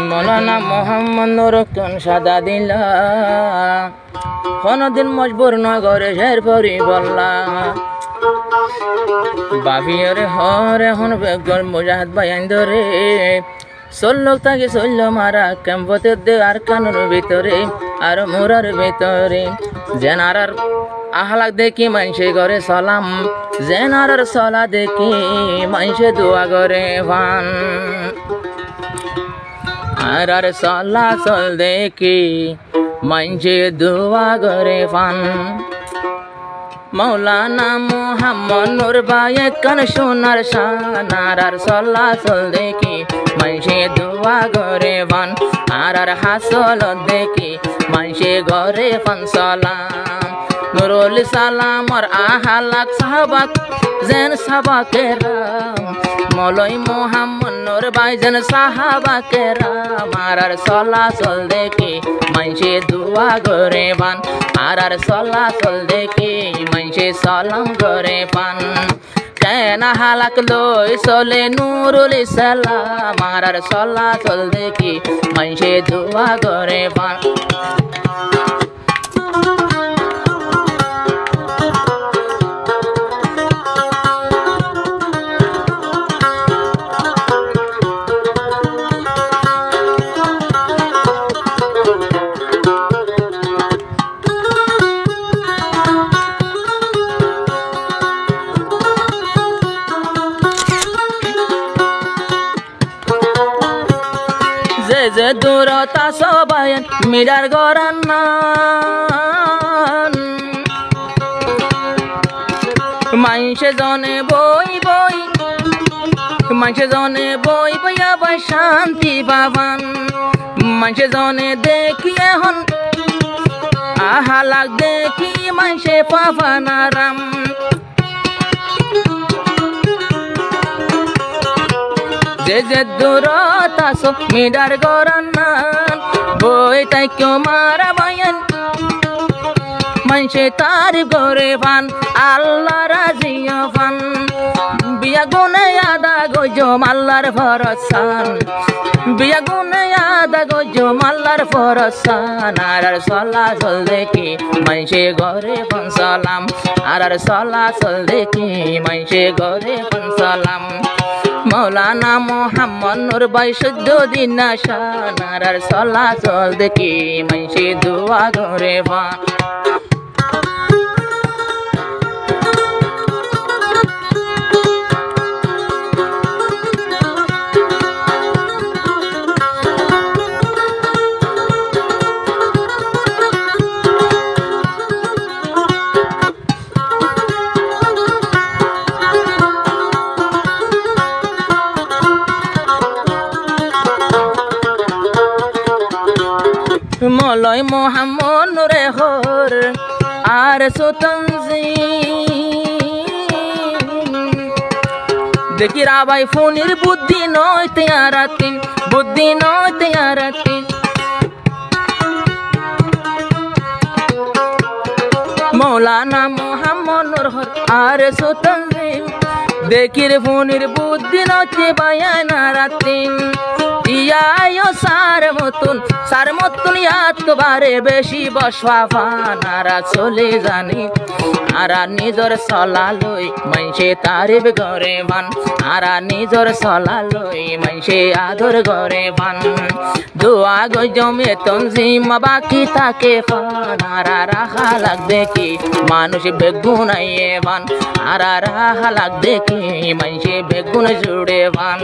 মৌলানা মোহাম্মদ নুরুদ্দিন সাদা দিলা কোনদিন মজবুর নগরে শের পরি বললা বাবিয়রে হরে হন বেগর মুজাহিদ বাইন ধরে চল্লক তাকে চল্ল মারা ক্যাম্পতে দে আর কানুর ভিতরে আর মোরার ভিতরে জেনারার আহলাক দেখি মাইসে করে সালাম জেনারার সলা দেখি মাইসে দোয়া করে ভান আর সলা চল দেখি মাইসে দোয়া করে ভান মৌলানা মোহাম্মদ নূর ভাই কান সোনার শানার আর সলা চল দেখি মাইসে দোয়া করে ভান আর হাসল দেখি মাইসে ঘরে ফান সালাম নুরুল সালাম আর আহলাক সাহাবাক যেন সাহাবাকেরাম মৌলাই মোহাম্মদ নূর ভাই যেন সাহাবাকেরাম আর সলা চল দেখি মাইসে দোয়া করে ভান আর সলা চল দেখি মাইসে সালাম করে পান কেন হালাক লই চলে নুরুল সালাম আর সলা চল দেখি মাইসে দোয়া করে পান যে দূরতা সবাই মিডার গরান মাইসে জনে বই বই মাইসে জনে বই বইয়া বাই শান্তি পাবান মাইসে জনে দেখি এখন আহালাক দেখি মাইসে পাবান আরাম যে দূরতা সব মিডার গরান বই তাই কেউ মারা বায়ান মাইসে তারিফ করে ফান আল্লাহ রাজিয়া ফান বিয়া গুনে আদা গজম আল্লাহর ভরসান বিয়া গুনে আদা গজম আল্লাহর ভরসান আর সলা চল দেখি মাইসে ঘরে ফান সালাম আর সলা চল দেখি মাইসে ঘরে ফান সালাম মৌলানা মোহাম্মদ নূর ভাই শুদ্ধুদ্দিন শানার আর সলা চল দেখি মাইসে দোয়া করে ভান মৌলাই মোহাম্মদ নূরে হর আর সুতনজি দেখি রাবাই ফোনের বুদ্ধি নয় তেয়ারাতি বুদ্ধি নয় তেয়ারাতি মৌলানা মোহাম্মদ নূর হর আর সুতনজি দেখির ফোনের বুদ্ধি নয় বায়ানা রাতি ইয়ায়ো সার মতন এতবারে বেশি বসবা ফানারা চলে জানি আর নিজর সলা লই মাইসে তারিফ ঘরে বান আর নিজর সলা লই মাইসে আদর ঘরে বান দোয়া গজমে তনজিম বাকি থাকে ফানারা রাখা লাগ দেখি মানুষ বেগুন আইয়ে বান আর রাখা লাগ দেখি মাইসে বেগুন জুড়ে বান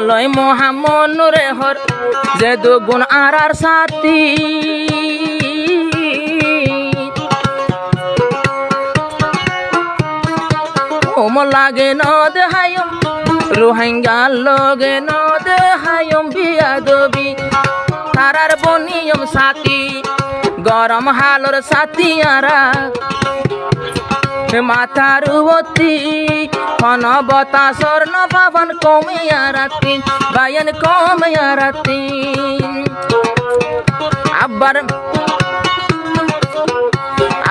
মৌলাই মোহাম্মদ নূরে হর যে দুগুণ আর সাথী ওম লাগে ন দেহায়ম রোহিঙ্গা লগে ন দেহায়ম বিয়াদবি তার গরম হালর সাথিয়ারা মাথার উবতি খন বতাসর নবাবন কমিয়া রাতি বায়ন কমিয়া রাতি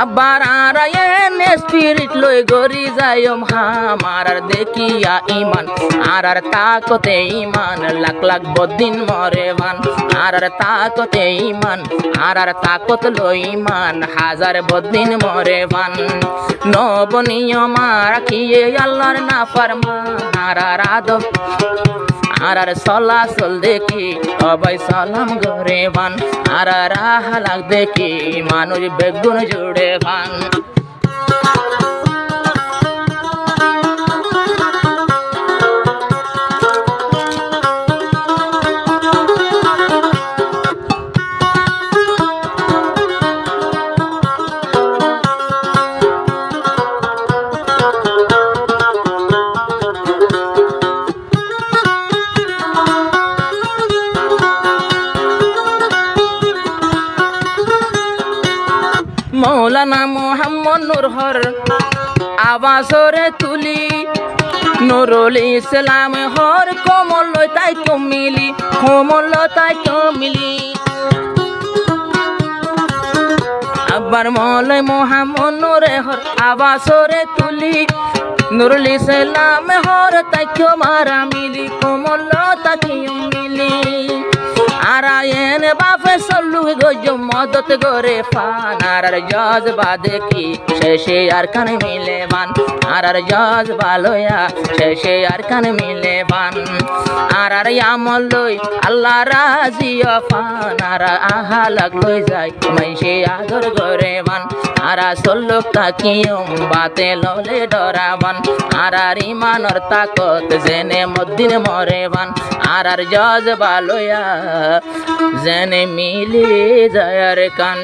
আবার আরায়ন স্পিরিট লই গরি যায়ম হামার দেখিয়া ইমান আর তাকতে ইমান লাখ লাখ বদিন মরে বান আর তাকতে ইমান আর তাকত লই ইমান হাজার বদিন মরে বান নব নিয়ম রাখিয়ে আল্লাহর না ফরমান আর আদব আর চলাচল দেখি সবাই সালাম করে বান আর হালাক দেখি মানুষ বেগুন জুড়ে বান মৌলানা মোহাম্মদ নুরহর আবাসরে তুলি নুরুল ইসলাম হর কমল তাই কমিলি কমল তাই কমিলি আবার মৌলাই মোহাম্মদ নুরহর আবাসরে তুলি নুরুল ইসলাম হর তাই মারা মিলি কমল তাই মিলি আরায়ন বাপে সল্লু গজ মদত গরে ফান আর জজবা দেখি শেষে আর কান মিলে বান আর জজবা লয়া শেষে আর কান মিলে বান আর আমল লই আল্লাহ রাজি ফান আর আহা লাগলই যায় মাইসে আদর গরে বান আর সল্লুক তাকিয়ম বাতে ললে ডরাবান আর ইমানর তাকত জেনে মদ্দিন মরে বান আর জজবা লয়া যেন মিলে যায় কান।